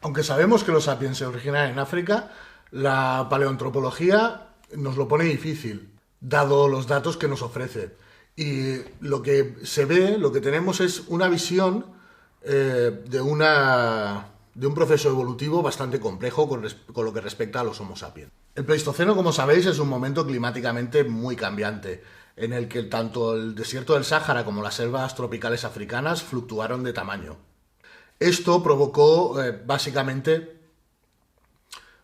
Aunque sabemos que los sapiens se originan en África, la paleoantropología nos lo pone difícil, dado los datos que nos ofrece. Y lo que se ve, lo que tenemos es una visión de un proceso evolutivo bastante complejo con lo que respecta a los Homo sapiens. El Pleistoceno, como sabéis, es un momento climáticamente muy cambiante, en el que tanto el desierto del Sáhara como las selvas tropicales africanas fluctuaron de tamaño. Esto provocó básicamente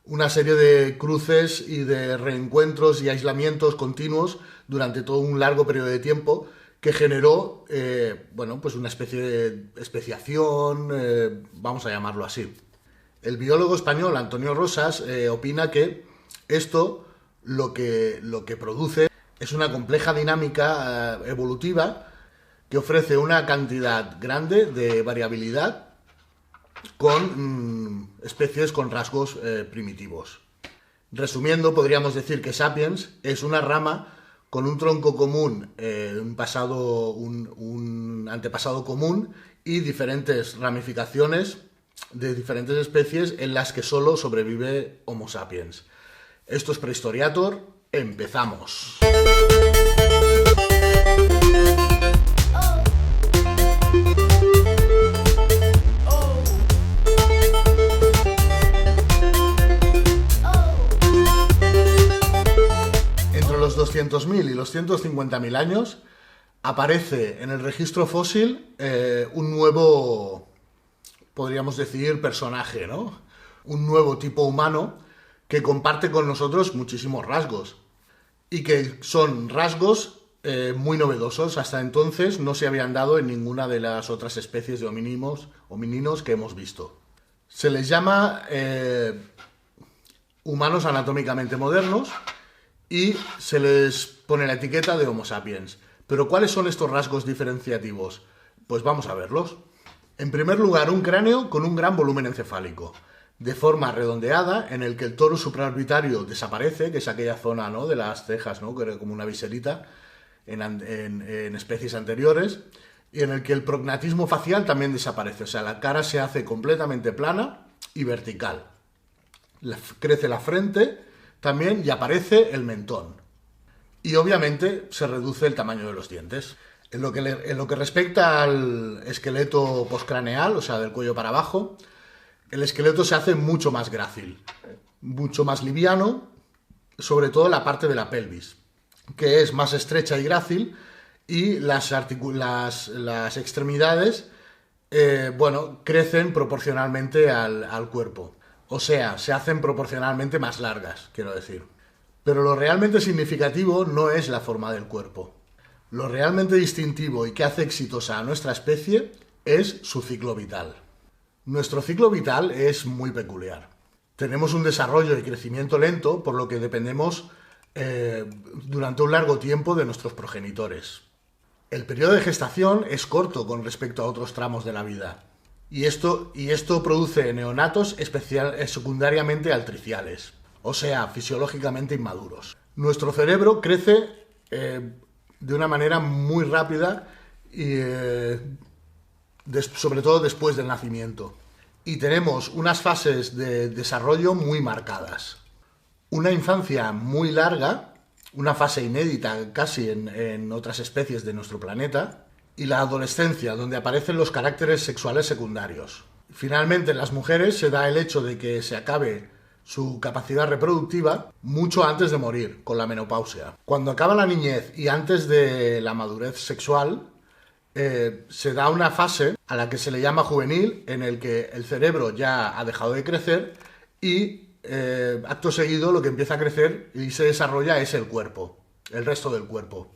una serie de cruces y de reencuentros y aislamientos continuos durante todo un largo periodo de tiempo que generó pues una especie de especiación, vamos a llamarlo así. El biólogo español Antonio Rosas opina que esto lo que produce es una compleja dinámica evolutiva que ofrece una cantidad grande de variabilidad con especies con rasgos primitivos. Resumiendo, podríamos decir que Sapiens es una rama con un tronco común, un antepasado común y diferentes ramificaciones de diferentes especies en las que solo sobrevive Homo sapiens. Esto es Prehistoriator, empezamos. Los 200.000 y los 150.000 años aparece en el registro fósil un nuevo, podríamos decir, personaje, ¿no? Un nuevo tipo humano que comparte con nosotros muchísimos rasgos y que son rasgos muy novedosos. Hasta entonces no se habían dado en ninguna de las otras especies de homininos que hemos visto. Se les llama humanos anatómicamente modernos y se les pone la etiqueta de Homo sapiens. ¿Pero cuáles son estos rasgos diferenciativos? Pues vamos a verlos. En primer lugar, un cráneo con un gran volumen encefálico, de forma redondeada, en el que el toro supraorbitario desaparece, que es aquella zona, ¿no?, de las cejas, ¿no?, que era como una viserita en especies anteriores, y en el que el prognatismo facial también desaparece. O sea, la cara se hace completamente plana y vertical. Crece la frente también y aparece el mentón. Y obviamente se reduce el tamaño de los dientes. En lo que respecta al esqueleto postcraneal, o sea, del cuello para abajo, el esqueleto se hace mucho más grácil, mucho más liviano, sobre todo la parte de la pelvis, que es más estrecha y grácil, y las extremidades crecen proporcionalmente al cuerpo. O sea, se hacen proporcionalmente más largas, quiero decir. Pero lo realmente significativo no es la forma del cuerpo. Lo realmente distintivo y que hace exitosa a nuestra especie es su ciclo vital. Nuestro ciclo vital es muy peculiar. Tenemos un desarrollo y crecimiento lento, por lo que dependemos durante un largo tiempo de nuestros progenitores. El periodo de gestación es corto con respecto a otros tramos de la vida. Y esto produce neonatos secundariamente altriciales, o sea, fisiológicamente inmaduros. Nuestro cerebro crece de una manera muy rápida y sobre todo después del nacimiento. Y tenemos unas fases de desarrollo muy marcadas. Una infancia muy larga, una fase inédita casi en otras especies de nuestro planeta, y la adolescencia, donde aparecen los caracteres sexuales secundarios. Finalmente, en las mujeres se da el hecho de que se acabe su capacidad reproductiva mucho antes de morir, con la menopausia. Cuando acaba la niñez y antes de la madurez sexual, se da una fase a la que se le llama juvenil, en el que el cerebro ya ha dejado de crecer y acto seguido lo que empieza a crecer y se desarrolla es el cuerpo, el resto del cuerpo.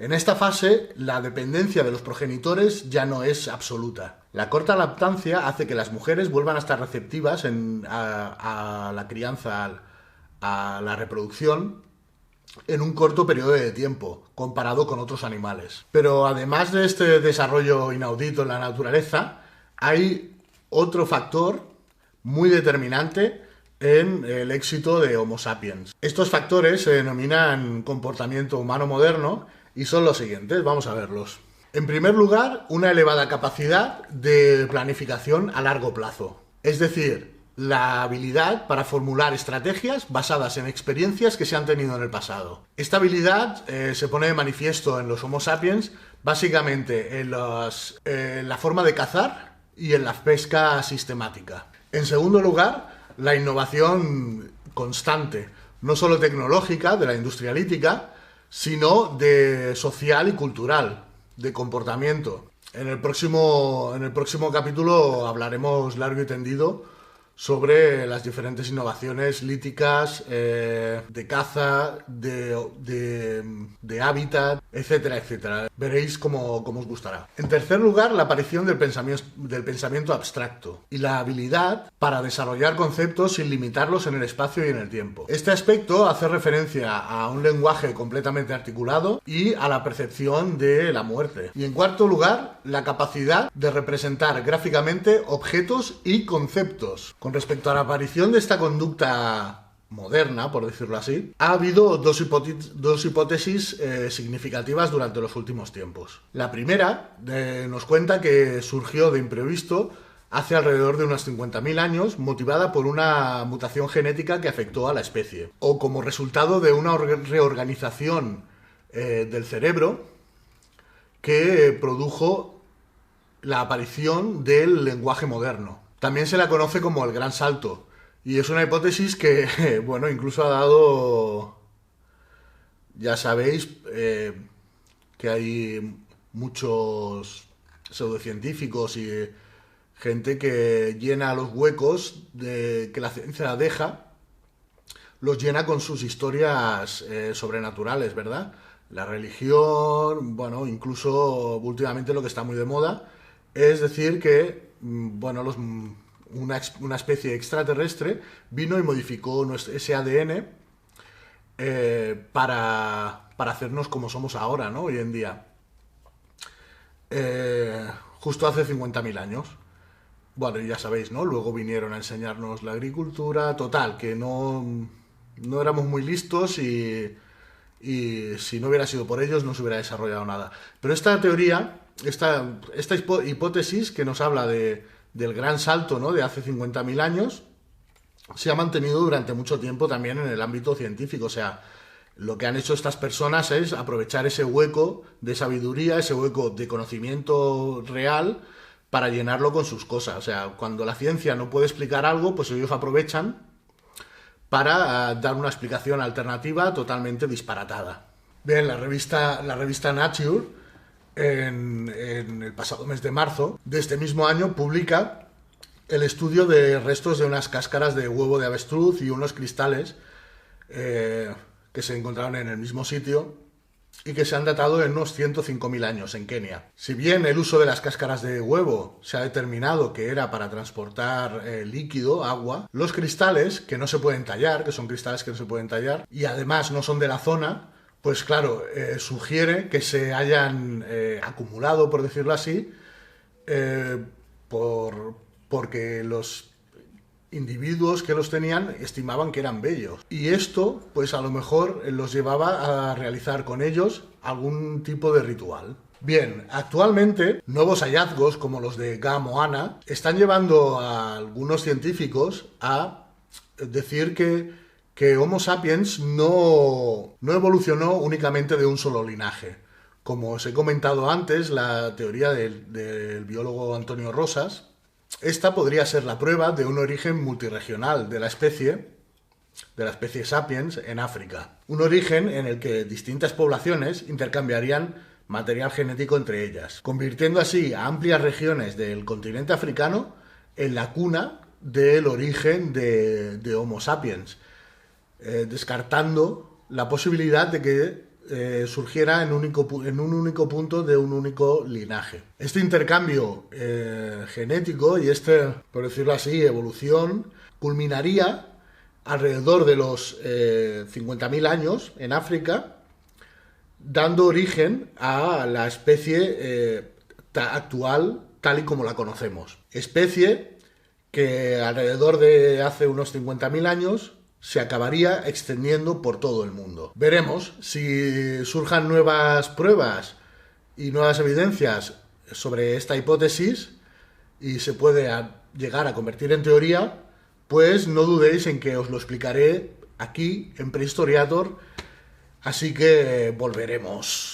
En esta fase, la dependencia de los progenitores ya no es absoluta. La corta lactancia hace que las mujeres vuelvan a estar receptivas a la crianza, a la reproducción, en un corto periodo de tiempo, comparado con otros animales. Pero además de este desarrollo inaudito en la naturaleza, hay otro factor muy determinante en el éxito de Homo sapiens. Estos factores se denominan comportamiento humano moderno y son los siguientes, vamos a verlos. En primer lugar, una elevada capacidad de planificación a largo plazo. es decir, la habilidad para formular estrategias basadas en experiencias que se han tenido en el pasado. Esta habilidad se pone de manifiesto en los Homo sapiens básicamente en la forma de cazar y en la pesca sistemática. En segundo lugar, la innovación constante, no solo tecnológica, de la industria lítica, sino de social y cultural, de comportamiento. En el próximo capítulo hablaremos largo y tendido sobre las diferentes innovaciones líticas, de caza, de hábitat, etcétera, etcétera. Veréis cómo os gustará. En tercer lugar, la aparición del pensamiento abstracto y la habilidad para desarrollar conceptos sin limitarlos en el espacio y en el tiempo. Este aspecto hace referencia a un lenguaje completamente articulado y a la percepción de la muerte. Y en cuarto lugar, la capacidad de representar gráficamente objetos y conceptos. Con respecto a la aparición de esta conducta moderna, por decirlo así, ha habido dos hipótesis significativas durante los últimos tiempos. La primera nos cuenta que surgió de imprevisto hace alrededor de unos 50.000 años, motivada por una mutación genética que afectó a la especie, o como resultado de una reorganización del cerebro que produjo la aparición del lenguaje moderno. También se la conoce como el Gran Salto, y es una hipótesis que, bueno, incluso ha dado, ya sabéis, que hay muchos pseudocientíficos y gente que llena los huecos que la ciencia deja, los llena con sus historias sobrenaturales, ¿verdad? La religión, bueno, incluso últimamente lo que está muy de moda es decir que, bueno, una especie extraterrestre vino y modificó ese ADN para hacernos como somos ahora, ¿no? Hoy en día. Justo hace 50.000 años. Bueno, ya sabéis, ¿no? Luego vinieron a enseñarnos la agricultura, total, que no éramos muy listos y si no hubiera sido por ellos no se hubiera desarrollado nada. Pero esta teoría, esta hipótesis que nos habla del gran salto, ¿no?, de hace 50.000 años, se ha mantenido durante mucho tiempo también en el ámbito científico. O sea, lo que han hecho estas personas es aprovechar ese hueco de sabiduría, ese hueco de conocimiento real para llenarlo con sus cosas. O sea, cuando la ciencia no puede explicar algo, pues ellos aprovechan para dar una explicación alternativa totalmente disparatada. Bien, la revista Nature, en el pasado mes de marzo de este mismo año, publica el estudio de restos de unas cáscaras de huevo de avestruz y unos cristales que se encontraron en el mismo sitio y que se han datado en unos 105.000 años en Kenia. Si bien el uso de las cáscaras de huevo se ha determinado que era para transportar líquido, agua, los cristales, que no se pueden tallar, que son cristales que no se pueden tallar, y además no son de la zona, pues claro, sugiere que se hayan acumulado, por decirlo así, porque los individuos que los tenían estimaban que eran bellos. Y esto, pues a lo mejor los llevaba a realizar con ellos algún tipo de ritual. Bien, actualmente nuevos hallazgos como los de Ga-Moana están llevando a algunos científicos a decir que Homo sapiens no evolucionó únicamente de un solo linaje. Como os he comentado antes, la teoría del biólogo Antonio Rosas, esta podría ser la prueba de un origen multirregional de la especie Sapiens en África. Un origen en el que distintas poblaciones intercambiarían material genético entre ellas, convirtiendo así a amplias regiones del continente africano en la cuna del origen de Homo sapiens, descartando la posibilidad de que surgiera en un único punto de un único linaje. Este intercambio genético y por decirlo así, evolución, culminaría alrededor de los 50.000 años en África, dando origen a la especie actual tal y como la conocemos. Especie que alrededor de hace unos 50.000 años se acabaría extendiendo por todo el mundo. Veremos si surjan nuevas pruebas y nuevas evidencias sobre esta hipótesis y se puede llegar a convertir en teoría, pues no dudéis en que os lo explicaré aquí en Prehistoriator, así que volveremos.